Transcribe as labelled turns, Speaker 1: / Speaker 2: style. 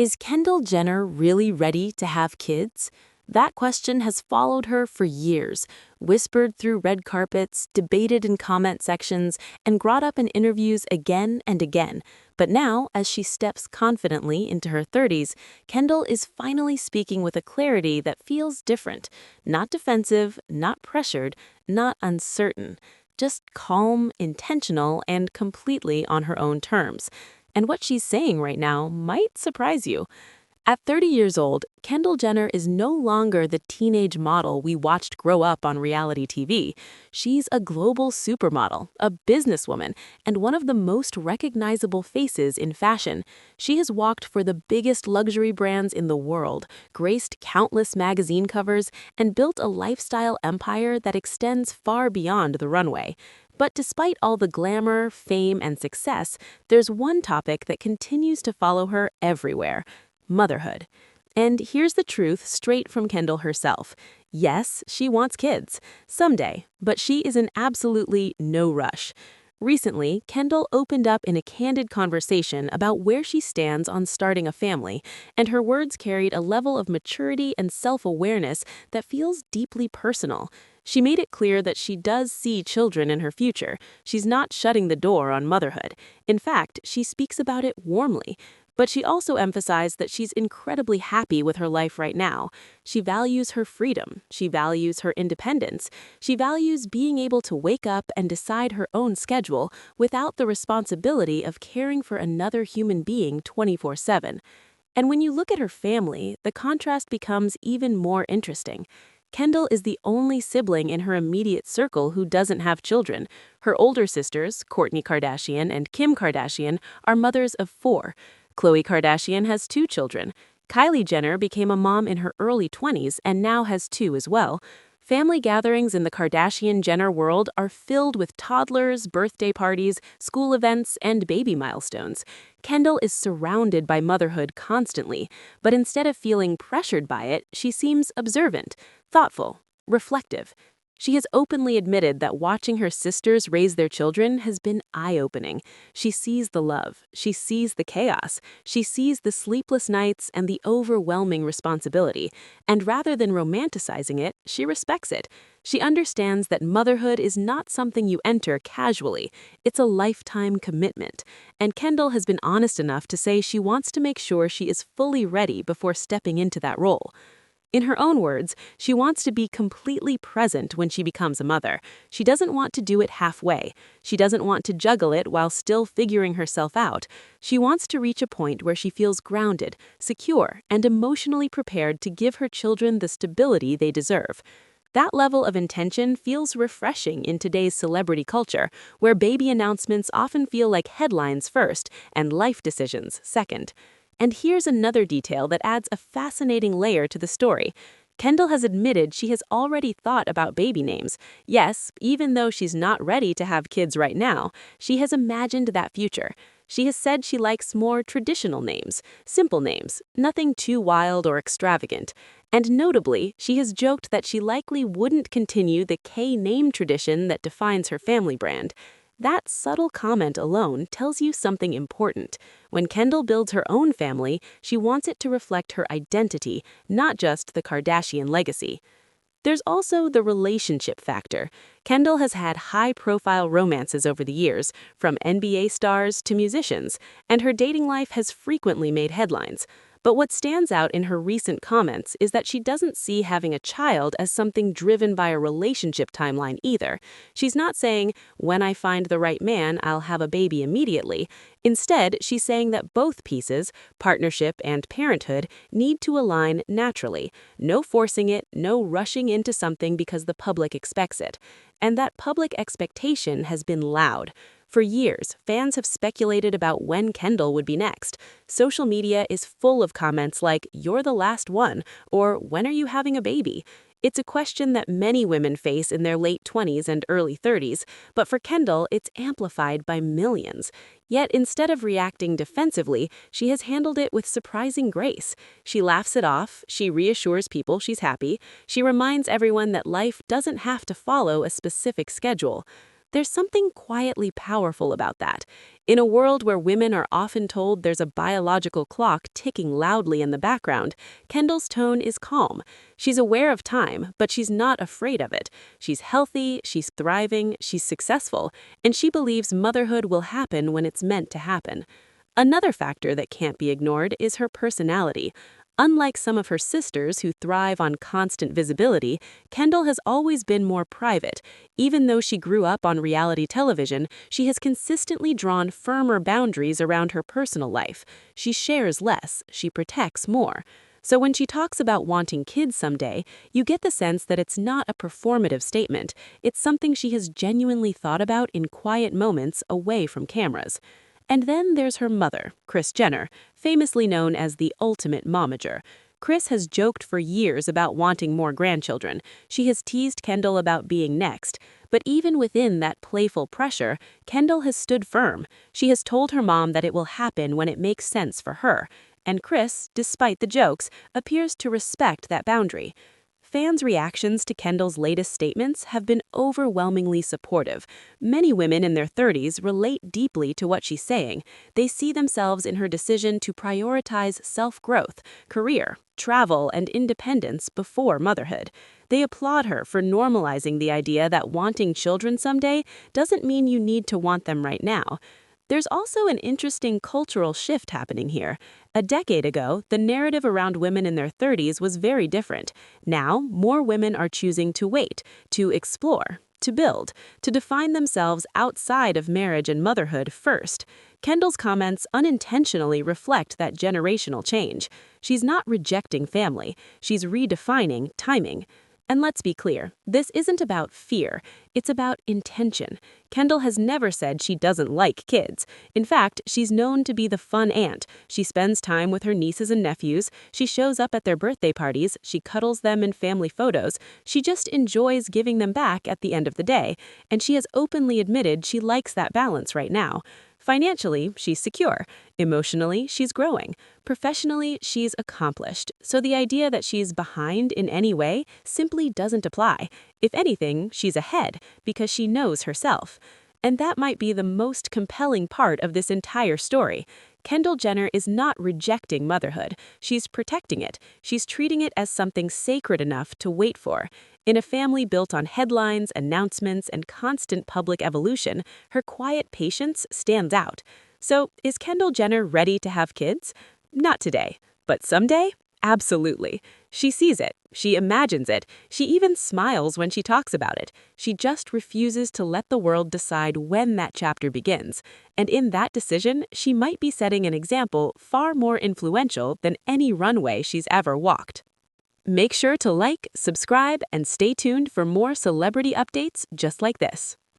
Speaker 1: Is Kendall Jenner really ready to have kids? That question has followed her for years, whispered through red carpets, debated in comment sections, and brought up in interviews again and again. But now, as she steps confidently into her 30s, Kendall is finally speaking with a clarity that feels different. Not defensive, not pressured, not uncertain. Just calm, intentional, and completely on her own terms. And what she's saying right now might surprise you. At 30 years old, Kendall Jenner is no longer the teenage model we watched grow up on reality TV. She's a global supermodel, a businesswoman, and one of the most recognizable faces in fashion. She has walked for the biggest luxury brands in the world, graced countless magazine covers, and built a lifestyle empire that extends far beyond the runway. But despite all the glamour, fame, and success, there's one topic that continues to follow her everywhere: motherhood. And here's the truth straight from Kendall herself. Yes, she wants kids. Someday. But she is in absolutely no rush. Recently, Kendall opened up in a candid conversation about where she stands on starting a family, and her words carried a level of maturity and self-awareness that feels deeply personal. She made it clear that she does see children in her future. She's not shutting the door on motherhood. In fact, she speaks about it warmly. But she also emphasized that she's incredibly happy with her life right now. She values her freedom. She values her independence. She values being able to wake up and decide her own schedule without the responsibility of caring for another human being 24/7. And when you look at her family, the contrast becomes even more interesting. Kendall is the only sibling in her immediate circle who doesn't have children. Her older sisters, Kourtney Kardashian and Kim Kardashian, are mothers of 4. Khloé Kardashian has 2 children. Kylie Jenner became a mom in her early 20s and now has 2 as well. Family gatherings in the Kardashian-Jenner world are filled with toddlers, birthday parties, school events, and baby milestones. Kendall is surrounded by motherhood constantly, but instead of feeling pressured by it, she seems observant, thoughtful, reflective. She has openly admitted that watching her sisters raise their children has been eye-opening. She sees the love, she sees the chaos, she sees the sleepless nights and the overwhelming responsibility. And rather than romanticizing it, she respects it. She understands that motherhood is not something you enter casually. It's a lifetime commitment. And Kendall has been honest enough to say she wants to make sure she is fully ready before stepping into that role. In her own words, she wants to be completely present when she becomes a mother. She doesn't want to do it halfway. She doesn't want to juggle it while still figuring herself out. She wants to reach a point where she feels grounded, secure, and emotionally prepared to give her children the stability they deserve. That level of intention feels refreshing in today's celebrity culture, where baby announcements often feel like headlines first and life decisions second. And here's another detail that adds a fascinating layer to the story. Kendall has admitted she has already thought about baby names. Yes, even though she's not ready to have kids right now, she has imagined that future. She has said she likes more traditional names, simple names, nothing too wild or extravagant. And notably, she has joked that she likely wouldn't continue the K name tradition that defines her family brand. That subtle comment alone tells you something important. When Kendall builds her own family, she wants it to reflect her identity, not just the Kardashian legacy. There's also the relationship factor. Kendall has had high-profile romances over the years, from NBA stars to musicians, and her dating life has frequently made headlines. But what stands out in her recent comments is that she doesn't see having a child as something driven by a relationship timeline either. She's not saying, when I find the right man, I'll have a baby immediately. Instead, she's saying that both pieces, partnership and parenthood, need to align naturally. No forcing it, no rushing into something because the public expects it. And that public expectation has been loud. For years, fans have speculated about when Kendall would be next. Social media is full of comments like, "You're the last one," or "When are you having a baby?" It's a question that many women face in their late 20s and early 30s, but for Kendall, it's amplified by millions. Yet instead of reacting defensively, she has handled it with surprising grace. She laughs it off, she reassures people she's happy, she reminds everyone that life doesn't have to follow a specific schedule. There's something quietly powerful about that. In a world where women are often told there's a biological clock ticking loudly in the background, Kendall's tone is calm. She's aware of time, but she's not afraid of it. She's healthy, she's thriving, she's successful, and she believes motherhood will happen when it's meant to happen. Another factor that can't be ignored is her personality. Unlike some of her sisters who thrive on constant visibility, Kendall has always been more private. Even though she grew up on reality television, she has consistently drawn firmer boundaries around her personal life. She shares less, she protects more. So when she talks about wanting kids someday, you get the sense that it's not a performative statement. It's something she has genuinely thought about in quiet moments away from cameras. And then there's her mother, Kris Jenner, famously known as the ultimate momager. Kris has joked for years about wanting more grandchildren. She has teased Kendall about being next. But even within that playful pressure, Kendall has stood firm. She has told her mom that it will happen when it makes sense for her. And Kris, despite the jokes, appears to respect that boundary. Fans' reactions to Kendall's latest statements have been overwhelmingly supportive. Many women in their 30s relate deeply to what she's saying. They see themselves in her decision to prioritize self-growth, career, travel, and independence before motherhood. They applaud her for normalizing the idea that wanting children someday doesn't mean you need to want them right now. There's also an interesting cultural shift happening here. A decade ago, the narrative around women in their 30s was very different. Now, more women are choosing to wait, to explore, to build, to define themselves outside of marriage and motherhood first. Kendall's comments unintentionally reflect that generational change. She's not rejecting family, she's redefining timing. And let's be clear, this isn't about fear, it's about intention. Kendall has never said she doesn't like kids. In fact, she's known to be the fun aunt. She spends time with her nieces and nephews, she shows up at their birthday parties, she cuddles them in family photos, she just enjoys giving them back at the end of the day, and she has openly admitted she likes that balance right now. Financially, she's secure. Emotionally, she's growing. Professionally, she's accomplished. So the idea that she's behind in any way simply doesn't apply. If anything, she's ahead because she knows herself. And that might be the most compelling part of this entire story. Kendall Jenner is not rejecting motherhood. She's protecting it. She's treating it as something sacred enough to wait for. In a family built on headlines, announcements, and constant public evolution, her quiet patience stands out. So, is Kendall Jenner ready to have kids? Not today, but someday? Absolutely. She sees it, she imagines it, she even smiles when she talks about it. She just refuses to let the world decide when that chapter begins. And in that decision, she might be setting an example far more influential than any runway she's ever walked. Make sure to like, subscribe, and stay tuned for more celebrity updates just like this.